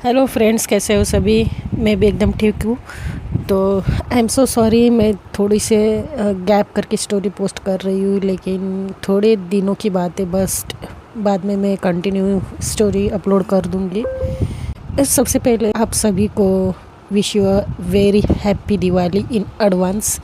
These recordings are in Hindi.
हेलो फ्रेंड्स, कैसे हो सभी। मैं भी एकदम ठीक हूँ। तो आई एम सो सॉरी, मैं थोड़ी से गैप करके स्टोरी पोस्ट कर रही हूँ, लेकिन थोड़े दिनों की बात है। बस बाद में मैं कंटिन्यू स्टोरी अपलोड कर दूँगी। सबसे पहले आप सभी को wish you a very happy Diwali in advance.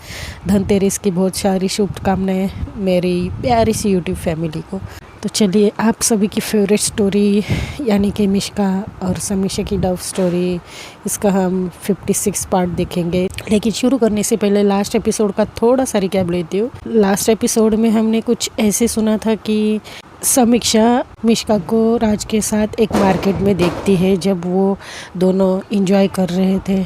Dhanteras की बहुत सारी शुभकामनाएं मेरी प्यारी सी यूट्यूब फैमिली को। तो चलिए, आप सभी की फेवरेट स्टोरी यानी कि मिश्का और समीक्षा की लव स्टोरी, इसका हम 56 पार्ट देखेंगे। लेकिन शुरू करने से पहले लास्ट एपिसोड का थोड़ा सा रिकैप लेती हूँ। लास्ट एपिसोड में हमने कुछ ऐसे सुना था कि समीक्षा मिश्का को राज के साथ एक मार्केट में देखती है जब वो दोनों एंजॉय कर रहे थे।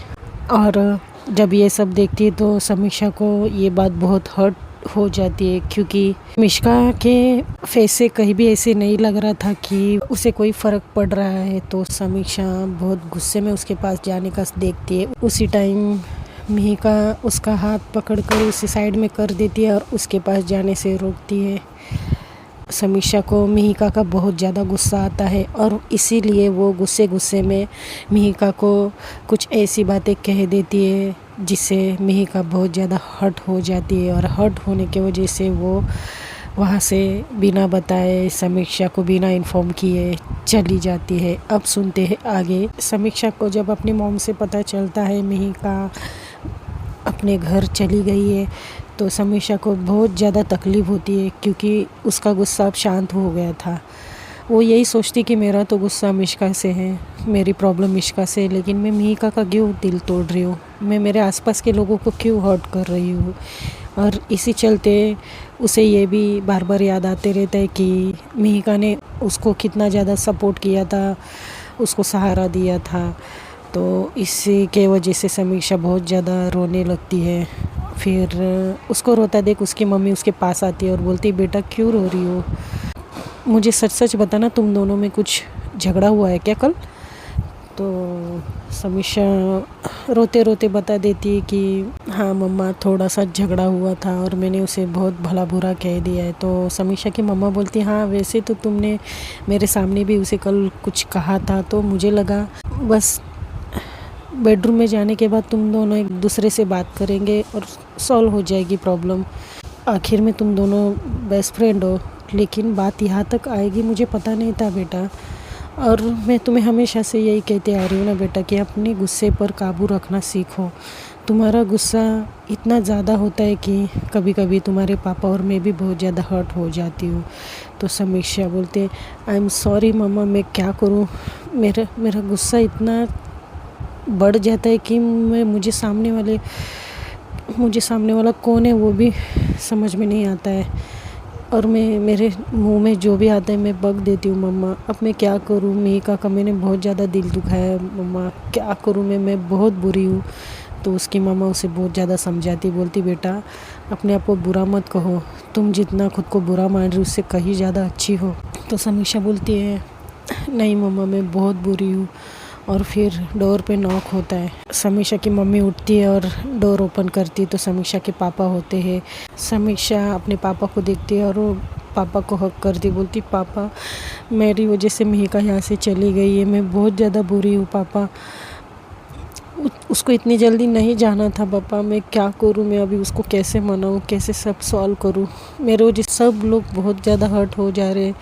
और जब ये सब देखती है तो समीक्षा को ये बात बहुत हर्ट हो जाती है, क्योंकि मिश्का के फेस से कहीं भी ऐसे नहीं लग रहा था कि उसे कोई फ़र्क पड़ रहा है। तो समीक्षा बहुत गुस्से में उसके पास जाने का देखती है। उसी टाइम मिहिका उसका हाथ पकड़कर उसे साइड में कर देती है और उसके पास जाने से रोकती है। समीक्षा को मिहिका का बहुत ज़्यादा गुस्सा आता है और इसीलिए वो गुस्से में मिहिका को कुछ ऐसी बातें कह देती है जिससे मिहिका बहुत ज़्यादा हर्ट हो जाती है। और हर्ट होने की वजह से वो वहाँ से बिना बताए, समीक्षा को बिना इन्फॉर्म किए चली जाती है। अब सुनते हैं आगे। समीक्षा को जब अपनी मॉम से पता चलता है मिहिका अपने घर चली गई है, तो समीक्षा को बहुत ज़्यादा तकलीफ़ होती है, क्योंकि उसका गुस्सा अब शांत हो गया था। वो यही सोचती कि मेरा तो गुस्सा मिश्का से है, मेरी प्रॉब्लम मिश्का से, लेकिन मैं मिहिका का क्यों दिल तोड़ रही हूँ, मैं मेरे आसपास के लोगों को क्यों हर्ट कर रही हूँ। और इसी चलते उसे ये भी बार बार याद आते रहता है कि मिहिका ने उसको कितना ज़्यादा सपोर्ट किया था, उसको सहारा दिया था। तो इसी के वजह से समीक्षा बहुत ज़्यादा रोने लगती है। फिर उसको रोता देख उसकी मम्मी उसके पास आती है और बोलती है, बेटा क्यों रो रही हो, मुझे सच सच बताना, तुम दोनों में कुछ झगड़ा हुआ है क्या कल। तो समीक्षा रोते रोते बता देती है कि हाँ मम्मा, थोड़ा सा झगड़ा हुआ था और मैंने उसे बहुत भला बुरा कह दिया है। तो समीक्षा की मम्मा बोलती है, हाँ वैसे तो तुमने मेरे सामने भी उसे कल कुछ कहा था, तो मुझे लगा बस बेडरूम में जाने के बाद तुम दोनों एक दूसरे से बात करेंगे और सॉल्व हो जाएगी प्रॉब्लम। आखिर में तुम दोनों बेस्ट फ्रेंड हो, लेकिन बात यहाँ तक आएगी मुझे पता नहीं था बेटा। और मैं तुम्हें हमेशा से यही कहते आ रही हूँ ना बेटा, कि अपने गुस्से पर काबू रखना सीखो। तुम्हारा गुस्सा इतना ज़्यादा होता है कि कभी कभी तुम्हारे पापा और मैं भी बहुत ज़्यादा हर्ट हो जाती हूँ। तो समीक्षा बोलते, आई एम सॉरी मम्मा, मैं क्या करूँ, मेरा गुस्सा इतना बढ़ जाता है कि मुझे सामने वाला कौन है वो भी समझ में नहीं आता है, और मेरे मुंह में जो भी आता है मैं बक देती हूँ मम्मा। अब मैं क्या करूँ, मिहिका का मैंने बहुत ज़्यादा दिल दुखाया है मम्मा, क्या करूँ मैं बहुत बुरी हूँ। तो उसकी मम्मा उसे बहुत ज़्यादा समझाती, बोलती बेटा अपने आप को बुरा मत कहो, तुम जितना खुद को बुरा मान रही हो उससे कहीं ज़्यादा अच्छी हो। तो समीक्षा बोलती है, नहीं मम्मा मैं बहुत बुरी हूँ। और फिर डोर पे नॉक होता है। समीक्षा की मम्मी उठती है और डोर ओपन करती है, तो समीक्षा के पापा होते हैं। समीक्षा अपने पापा को देखती है और वो पापा को हक करती, बोलती पापा मेरी वजह से मिहिका यहाँ से चली गई है, मैं बहुत ज़्यादा बुरी हूँ पापा, उसको इतनी जल्दी नहीं जाना था पापा, मैं क्या करूँ, मैं अभी उसको कैसे मनाऊँ, कैसे सब सॉल्व करूँ, मेरे वजह से सब लोग बहुत ज़्यादा हर्ट हो जा रहे हैं।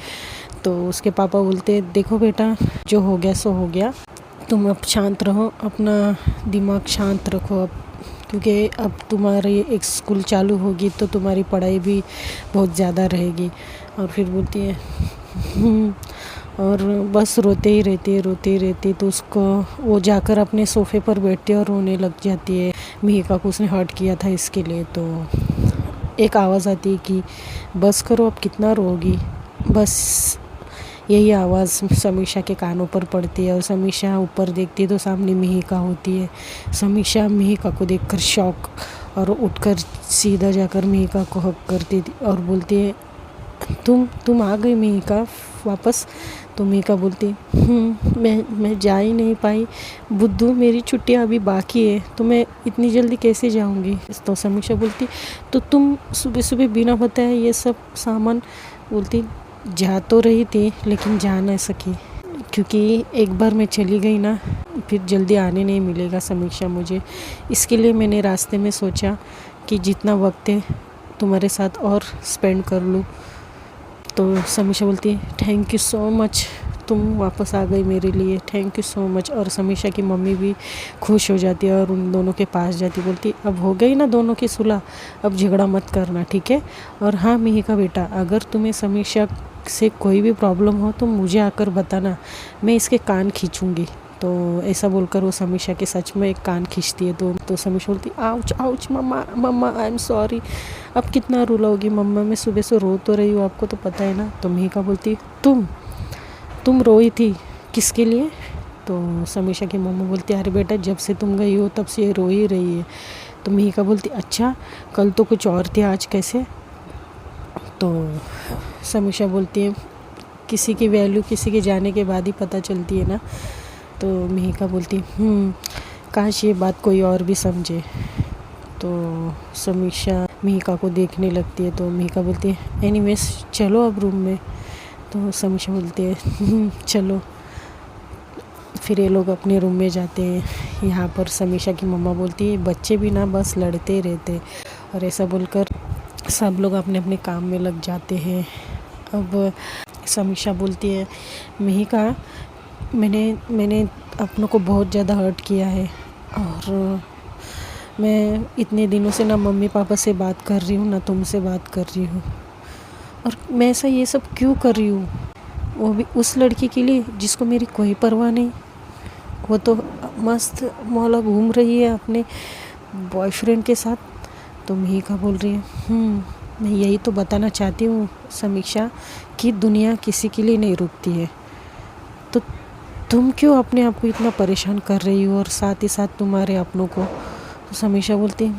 तो उसके पापा बोलते, देखो बेटा जो हो गया सो हो गया, तुम अब शांत रहो, अपना दिमाग शांत रखो अब, क्योंकि अब तुम्हारी एक स्कूल चालू होगी तो तुम्हारी पढ़ाई भी बहुत ज़्यादा रहेगी। और फिर बोलती है और बस रोते ही रहती। तो उसको वो जाकर अपने सोफ़े पर बैठती है और रोने लग जाती है, मिहिका को उसने हर्ट किया था इसके लिए। तो एक आवाज़ आती है कि बस करो, अब कितना रोगी, बस। यही आवाज़ समीक्षा के कानों पर पड़ती है और समीक्षा ऊपर देखती है तो सामने मिहिका होती है। समीक्षा मिहिका को देखकर शॉक, और उठकर सीधा जाकर मिहिका को हक करती थी और बोलती है, तुम आ गई मिहिका वापस। तो मिहिका बोलती, मैं जा ही नहीं पाई बुद्धू, मेरी छुट्टियां अभी बाकी है, तो मैं इतनी जल्दी कैसे जाऊंगी। तो समीक्षा बोलती, तो तुम सुबह सुबह बिना बताए ये सब सामान, बोलती जा तो रही थी लेकिन जा नहीं सकी, क्योंकि एक बार मैं चली गई ना फिर जल्दी आने नहीं मिलेगा समीक्षा मुझे। इसके लिए मैंने रास्ते में सोचा कि जितना वक्त है तुम्हारे साथ और स्पेंड कर लूँ। तो समीक्षा बोलती है थैंक यू सो मच, तुम वापस आ गई मेरे लिए, थैंक यू सो मच। और समीक्षा की मम्मी भी खुश हो जाती है और उन दोनों के पास जाती, बोलती अब हो गई ना दोनों की सुलह, अब झगड़ा मत करना, ठीक है। और हाँ मिहिका बेटा, अगर तुम्हें समीक्षा से कोई भी प्रॉब्लम हो तो मुझे आकर बताना, मैं इसके कान खींचूंगी। तो ऐसा बोलकर वो समीक्षा के सच में एक कान खींचती है। तो समीक्षा बोलती ouch ouch mamma mamma I am sorry. अब कितना रुलाओगी मम्मा, मैं सुबह से रो तो रही हूँ, आपको तो पता है ना। तो मिहिका बोलती तुम रोई थी किसके लिए। तो समीक्षा की मम्मा बोलती अरे बेटा जब से तुम गई हो तब से ये रो ही रही है। तो मिहिका बोलती अच्छा, कल तो कुछ और थी, आज कैसे। तो समीक्षा बोलती है किसी की वैल्यू किसी के जाने के बाद ही पता चलती है ना। तो मिहिका बोलती काश ये बात कोई और भी समझे। तो समीक्षा मिहिका को देखने लगती है। तो मिहिका बोलती है एनीवेज चलो अब रूम में। तो समीक्षा बोलती है चलो। फिर ये लोग अपने रूम में जाते हैं। यहाँ पर समीक्षा की मम्मा बोलती है बच्चे भी ना बस लड़ते रहते, और ऐसा बोलकर सब लोग अपने अपने काम में लग जाते हैं। अब समीक्षा बोलती है मिहिका मैंने अपनों को बहुत ज़्यादा हर्ट किया है, और मैं इतने दिनों से ना मम्मी पापा से बात कर रही हूँ ना तुमसे बात कर रही हूँ, और मैं ऐसा ये सब क्यों कर रही हूँ, वो भी उस लड़की के लिए जिसको मेरी कोई परवाह नहीं। वो तो मस्त मौला घूम रही है अपने बॉयफ्रेंड के साथ। तो मिहिका बोल रही है मैं यही तो बताना चाहती हूँ समीक्षा कि दुनिया किसी के लिए नहीं रुकती है। तो तुम क्यों अपने आप को इतना परेशान कर रही हो, और साथ ही साथ तुम्हारे अपनों को। तो समीक्षा बोलती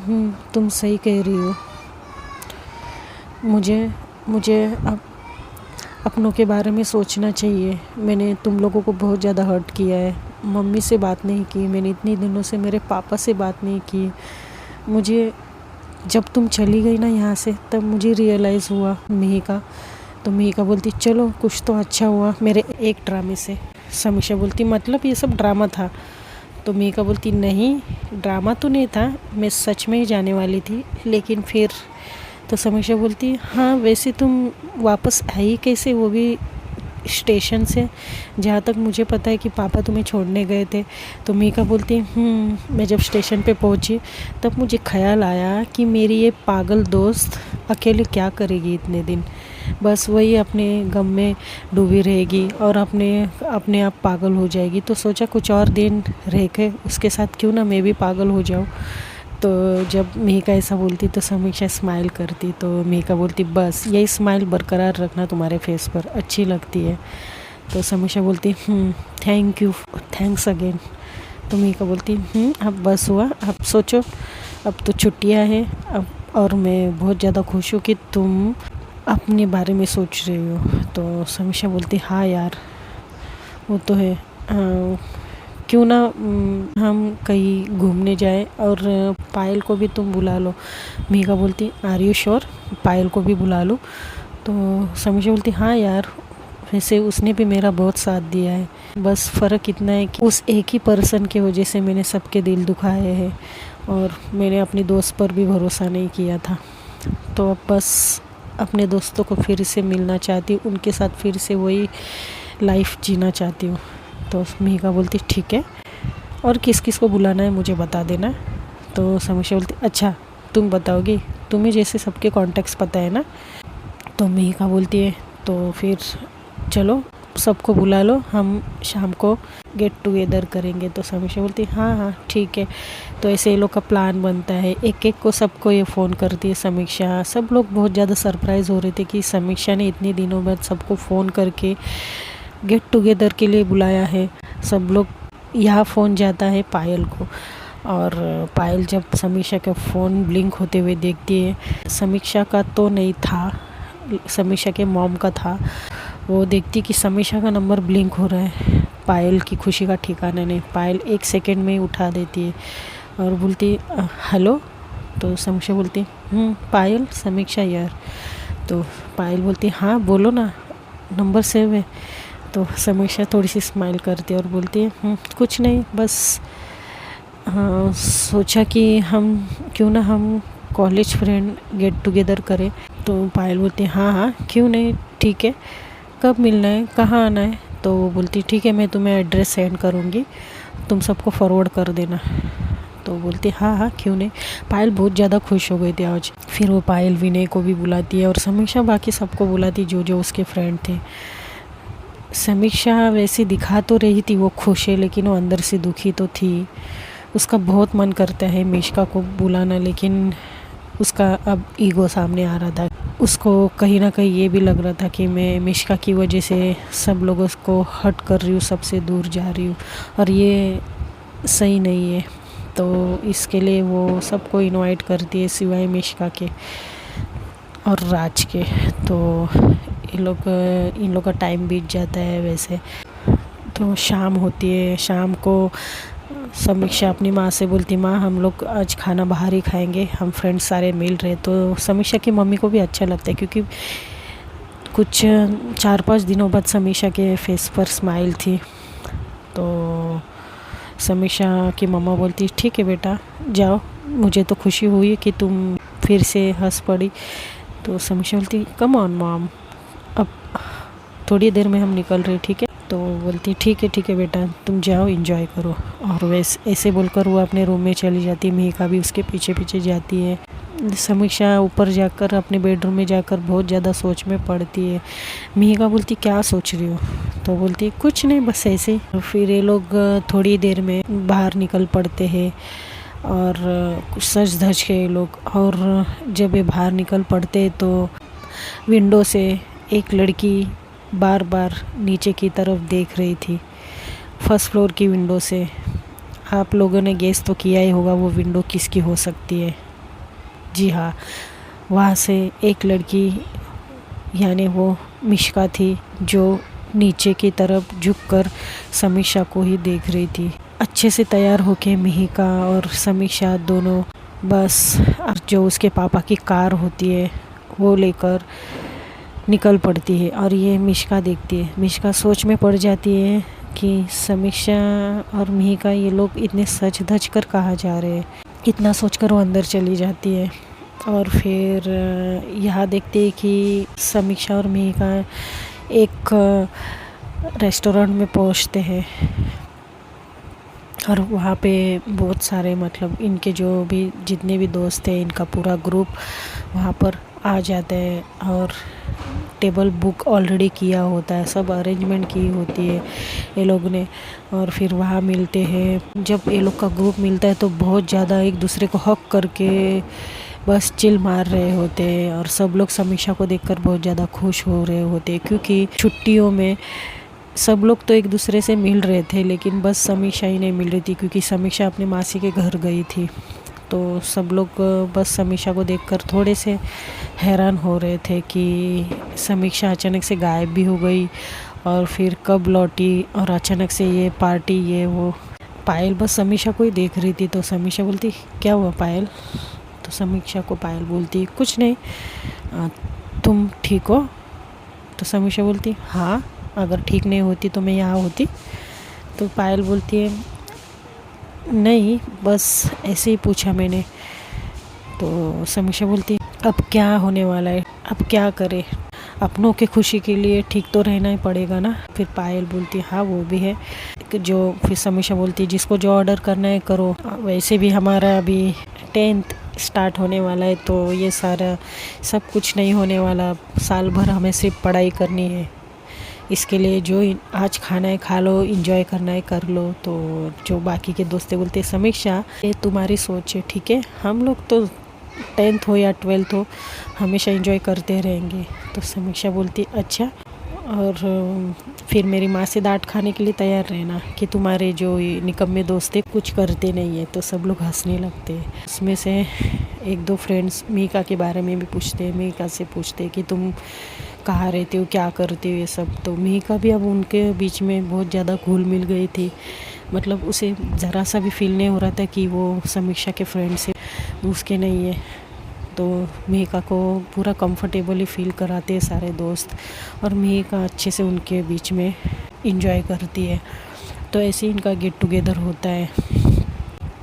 तुम सही कह रही हो, मुझे अब अपनों के बारे में सोचना चाहिए। मैंने तुम लोगों को बहुत ज़्यादा हर्ट किया है, मम्मी से बात नहीं की मैंने इतने दिनों से, मेरे पापा से बात नहीं की। मुझे जब तुम चली गई ना यहाँ से तब मुझे रियलाइज़ हुआ मिहिका। तो मिहिका बोलती चलो कुछ तो अच्छा हुआ मेरे एक ड्रामे से। समीक्षा बोलती मतलब ये सब ड्रामा था। तो मिहिका बोलती नहीं ड्रामा तो नहीं था, मैं सच में ही जाने वाली थी, लेकिन फिर। तो समीक्षा बोलती हाँ वैसे तुम वापस आई कैसे, वो भी स्टेशन से, जहाँ तक मुझे पता है कि पापा तुम्हें छोड़ने गए थे। तो मिहिका बोलती मैं जब स्टेशन पे पहुँची तब मुझे ख्याल आया कि मेरी ये पागल दोस्त अकेले क्या करेगी इतने दिन, बस वही अपने गम में डूबी रहेगी और अपने आप पागल हो जाएगी। तो सोचा कुछ और दिन रह के उसके साथ क्यों ना मैं भी पागल हो जाऊँ। तो जब मिहिका ऐसा बोलती तो समीक्षा स्माइल करती। तो मिहिका बोलती बस यही स्माइल बरकरार रखना तुम्हारे फेस पर, अच्छी लगती है। तो समीक्षा बोलती थैंक यू, थैंक्स अगेन। तो मिहिका बोलती अब बस हुआ, अब सोचो अब तो छुट्टियां हैं अब, और मैं बहुत ज़्यादा खुश हूँ कि तुम अपने बारे में सोच रही हो। तो समीक्षा बोलती हाँ यार वो तो है, क्यों ना हम कहीं घूमने जाए, और पायल को भी तुम बुला लो। मिहिका बोलती आर यू श्योर, पायल को भी बुला लो। तो समीक्षा बोलती हाँ यार वैसे उसने भी मेरा बहुत साथ दिया है, बस फ़र्क इतना है कि उस एक ही पर्सन की वजह से मैंने सबके दिल दुखाए हैं, और मैंने अपनी दोस्त पर भी भरोसा नहीं किया था। तो अब बस अपने दोस्तों को फिर से मिलना चाहती हूँ, उनके साथ फिर से वही लाइफ जीना चाहती हूँ। तो मिहिका बोलती ठीक है, और किस किस को बुलाना है मुझे बता देना। तो समीक्षा बोलती अच्छा तुम बताओगी, तुम्हें जैसे सबके कॉन्टैक्ट्स पता है ना। तो मिहिका बोलती है तो फिर चलो सबको बुला लो, हम शाम को गेट टुगेदर करेंगे। तो समीक्षा बोलती हाँ हाँ ठीक है। तो ऐसे ये लोग का प्लान बनता है, एक एक को सबको ये फ़ोन करती है समीक्षा। सब लोग बहुत ज़्यादा सरप्राइज़ हो रहे थे कि समीक्षा ने इतने दिनों बाद सबको फ़ोन करके गेट टुगेदर के लिए बुलाया है। सब लोग यहाँ फ़ोन जाता है पायल को, और पायल जब समीक्षा का फ़ोन ब्लिंक होते हुए देखती है, समीक्षा का तो नहीं था, समीक्षा के मॉम का था। वो देखती कि समीक्षा का नंबर ब्लिंक हो रहा है, पायल की खुशी का ठिकाना नहीं। पायल एक सेकंड में ही उठा देती है और बोलती हेलो। तो समीक्षा बोलती पायल, समीक्षा यार। तो पायल बोलती हाँ बोलो ना, नंबर सेव है। तो समीक्षा थोड़ी सी स्माइल करती है और बोलती है कुछ नहीं, बस हाँ सोचा कि हम क्यों ना हम कॉलेज फ्रेंड गेट टुगेदर करें। तो पायल बोलती है हाँ हाँ क्यों नहीं, ठीक है, कब मिलना है, कहाँ आना है। तो वो बोलती ठीक है, मैं तुम्हें एड्रेस सेंड करूँगी, तुम सबको फॉरवर्ड कर देना। तो बोलती हाँ हाँ क्यों नहीं। पायल बहुत ज़्यादा खुश हो गई थी आज। फिर वो पायल विनय को भी बुलाती है और समीक्षा बाकी सबको बुलाती जो जो उसके फ्रेंड थे। समीक्षा वैसे दिखा तो रही थी वो खुश है, लेकिन वो अंदर से दुखी तो थी। उसका बहुत मन करता है मिश्का को बुलाना, लेकिन उसका अब ईगो सामने आ रहा था। उसको कहीं ना कहीं ये भी लग रहा था कि मैं मिश्का की वजह से सब लोगों को हट कर रही हूँ, सबसे दूर जा रही हूँ, और ये सही नहीं है। तो इसके लिए वो सबको इनवाइट करती है सिवाय मिश्का के और राज के। तो इन लोग का टाइम बीत जाता है वैसे। तो शाम होती है, शाम को समीक्षा अपनी माँ से बोलती माँ हम लोग आज खाना बाहर ही खाएंगे, हम फ्रेंड्स सारे मिल रहे। तो समीक्षा की मम्मी को भी अच्छा लगता है, क्योंकि कुछ 4-5 दिनों बाद समीक्षा के फेस पर स्माइल थी। तो समीक्षा की मम्मा बोलती ठीक है बेटा जाओ, मुझे तो खुशी हुई कि तुम फिर से हंस पड़ी। तो समीक्षा बोलती कम ऑन मॉम, अब थोड़ी देर में हम निकल रहे, ठीक है। तो बोलती ठीक है बेटा, तुम जाओ एंजॉय करो। और वैसे ऐसे बोलकर वो अपने रूम में चली जाती है। मिहिका भी उसके पीछे पीछे जाती है। समीक्षा ऊपर जाकर अपने बेडरूम में जाकर बहुत ज़्यादा सोच में पड़ती है। मिहिका बोलती क्या सोच रही हो। तो बोलती कुछ नहीं, बस ऐसे ही। फिर ये लोग थोड़ी देर में बाहर निकल पड़ते हैं और कुछ सज धज के ये लोग। और जब ये बाहर निकल पड़ते तो विंडो से एक लड़की बार बार नीचे की तरफ देख रही थी, फर्स्ट फ्लोर की विंडो से। आप लोगों ने गेस तो किया ही होगा वो विंडो किसकी हो सकती है। जी हाँ, वहाँ से एक लड़की यानी वो मिश्का थी, जो नीचे की तरफ झुककर समीक्षा को ही देख रही थी। अच्छे से तैयार होके मिहिका और समीक्षा दोनों बस जो उसके पापा की कार होती है वो लेकर निकल पड़ती है। और ये मिश्का देखती है। मिश्का सोच में पड़ जाती है कि समीक्षा और मिहिका ये लोग इतने सच धज कर कहाँ जा रहे हैं। इतना सोचकर वो अंदर चली जाती है। और फिर यहाँ देखते हैं कि समीक्षा और मिहिका एक रेस्टोरेंट में पहुँचते हैं और वहाँ पे बहुत सारे मतलब इनके जो भी जितने भी दोस्त हैं इनका पूरा ग्रुप वहाँ पर आ जाते हैं। और टेबल बुक ऑलरेडी किया होता है, सब अरेंजमेंट की होती है ये लोग ने। और फिर वहाँ मिलते हैं। जब ये लोग का ग्रुप मिलता है तो बहुत ज़्यादा एक दूसरे को हक करके बस चिल मार रहे होते हैं। और सब लोग समीक्षा को देखकर बहुत ज़्यादा खुश हो रहे होते हैं, क्योंकि छुट्टियों में सब लोग तो एक दूसरे से मिल रहे थे, लेकिन बस समीक्षा ही नहीं मिल रही थी, क्योंकि समीक्षा अपने मासी के घर गई थी। तो सब लोग बस समीक्षा को देखकर थोड़े से हैरान हो रहे थे कि समीक्षा अचानक से गायब भी हो गई और फिर कब लौटी, और अचानक से ये पार्टी ये वो। पायल बस समीक्षा को ही देख रही थी। तो समीक्षा बोलती क्या हुआ पायल। तो समीक्षा को पायल बोलती कुछ नहीं, तुम ठीक हो। तो समीक्षा बोलती हाँ, अगर ठीक नहीं होती तो मैं यहाँ होती। तो पायल बोलती है नहीं, बस ऐसे ही पूछा मैंने। तो समीक्षा बोलती अब क्या होने वाला है, अब क्या करे, अपनों के खुशी के लिए ठीक तो रहना ही पड़ेगा ना। फिर पायल बोलती हाँ वो भी है। फिर समीक्षा बोलती जिसको जो ऑर्डर करना है करो, वैसे भी हमारा अभी 10th स्टार्ट होने वाला है, तो ये सारा सब कुछ नहीं होने वाला। साल भर हमें सिर्फ पढ़ाई करनी है, इसके लिए जो आज खाना है खा लो, एंजॉय करना है कर लो। तो जो बाकी के दोस्तें बोलते समीक्षा ये तुम्हारी सोच है, ठीक है, हम लोग तो 10th हो या 12th हो हमेशा एंजॉय करते रहेंगे। तो समीक्षा बोलती अच्छा, और फिर मेरी माँ से डांट खाने के लिए तैयार रहना कि तुम्हारे जो निकम्मे दोस्त है कुछ करते नहीं है। तो सब लोग हंसने लगते हैं। उसमें से 1-2 फ्रेंड्स मिहिका के बारे में भी पूछते हैं। मिहिका से पूछते हैं कि तुम कहाँ रहते हो, क्या करते हो, ये सब। तो मिहिका भी अब उनके बीच में बहुत ज़्यादा घुल मिल गई थी। मतलब उसे ज़रा सा भी फील नहीं हो रहा था कि वो समीक्षा के फ्रेंड से उसके नहीं है। तो मेहिका को पूरा कंफर्टेबली फील कराते हैं सारे दोस्त, और मेहिका अच्छे से उनके बीच में इंजॉय करती है। तो ऐसे ही इनका गेट टुगेदर होता है।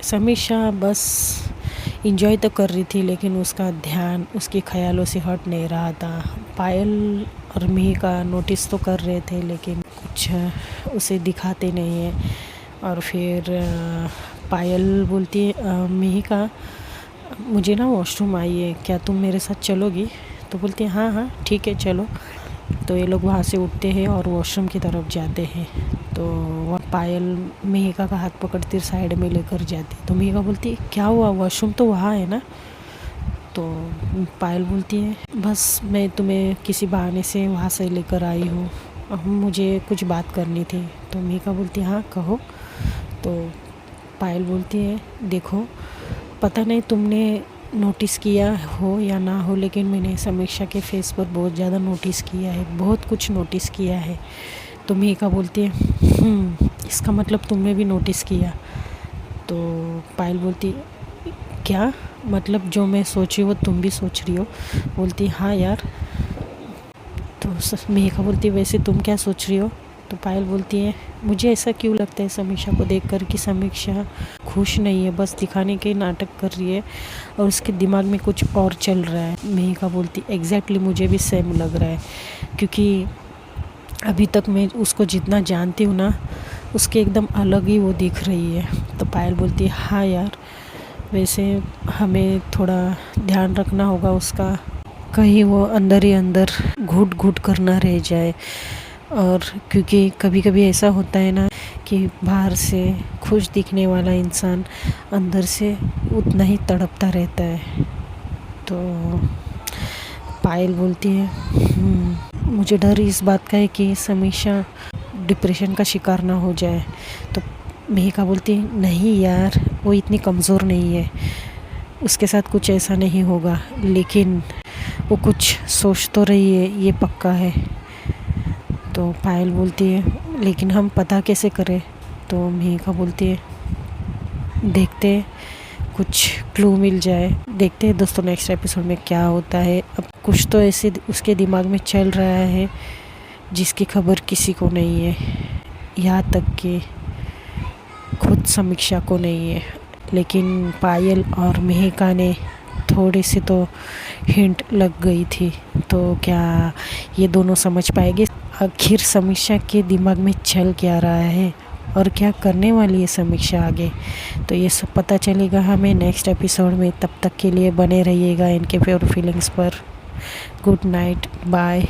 समीक्षा बस इंजॉय तो कर रही थी, लेकिन उसका ध्यान उसके ख्यालों से हट नहीं रहा था। पायल और मेहिका नोटिस तो कर रहे थे, लेकिन कुछ उसे दिखाते नहीं है। और फिर पायल बोलती है, मेहिका मुझे ना वॉशरूम आई है, क्या तुम मेरे साथ चलोगी? तो बोलती है हाँ हाँ ठीक है चलो। तो ये लोग वहाँ से उठते हैं और वॉशरूम की तरफ जाते हैं। तो वह पायल मेहिका का हाथ पकड़ती साइड में लेकर जाती। तो मेहिका बोलती है क्या हुआ, वॉशरूम तो वहाँ है ना? तो पायल बोलती है बस मैं तुम्हें किसी बहाने से वहाँ से लेकर आई हूँ, मुझे कुछ बात करनी थी। तो मेहिका बोलती है हाँ कहो। तो पायल बोलती है देखो, पता नहीं तुमने नोटिस किया हो या ना हो, लेकिन मैंने समीक्षा के फेस पर बहुत ज़्यादा नोटिस किया है, बहुत कुछ नोटिस किया है। तो मेहिका बोलती है इसका मतलब तुमने भी नोटिस किया? तो पायल बोलती क्या मतलब, जो मैं सोच रही हूँ वो तुम भी सोच रही हो? बोलती हाँ यार। तो मेहिका बोलती वैसे तुम क्या सोच रही हो? तो पायल बोलती है मुझे ऐसा क्यों लगता है समीक्षा को देखकर कि समीक्षा खुश नहीं है, बस दिखाने के नाटक कर रही है और उसके दिमाग में कुछ और चल रहा है। मेहिका बोलती एग्जैक्टली मुझे भी सेम लग रहा है, क्योंकि अभी तक मैं उसको जितना जानती हूँ ना, उसके एकदम अलग ही वो दिख रही है। तो पायल बोलती है हाँ यार, वैसे हमें थोड़ा ध्यान रखना होगा उसका, कहीं वो अंदर ही अंदर घुट घुट कर ना रह जाए। और क्योंकि कभी कभी ऐसा होता है ना कि बाहर से खुश दिखने वाला इंसान अंदर से उतना ही तड़पता रहता है। तो पायल बोलती है मुझे डर इस बात का है कि समीक्षा डिप्रेशन का शिकार ना हो जाए। तो मेहिका बोलती है नहीं यार, वो इतनी कमज़ोर नहीं है, उसके साथ कुछ ऐसा नहीं होगा, लेकिन वो कुछ सोच तो रही है ये पक्का है। तो पायल बोलती है लेकिन हम पता कैसे करें? तो मेहिका बोलती है देखते कुछ क्लू मिल जाए। देखते हैं दोस्तों नेक्स्ट एपिसोड में क्या होता है। अब कुछ तो ऐसे उसके दिमाग में चल रहा है जिसकी खबर किसी को नहीं है, यहाँ तक कि खुद समीक्षा को नहीं है। लेकिन पायल और मेहिका ने थोड़ी सी तो हिंट लग गई थी। तो क्या ये दोनों समझ पाएंगे आखिर समीक्षा के दिमाग में चल क्या रहा है और क्या करने वाली है समीक्षा आगे? तो ये सब पता चलेगा हमें नेक्स्ट एपिसोड में। तब तक के लिए बने रहिएगा इनके प्योर फीलिंग्स पर। Good night, bye.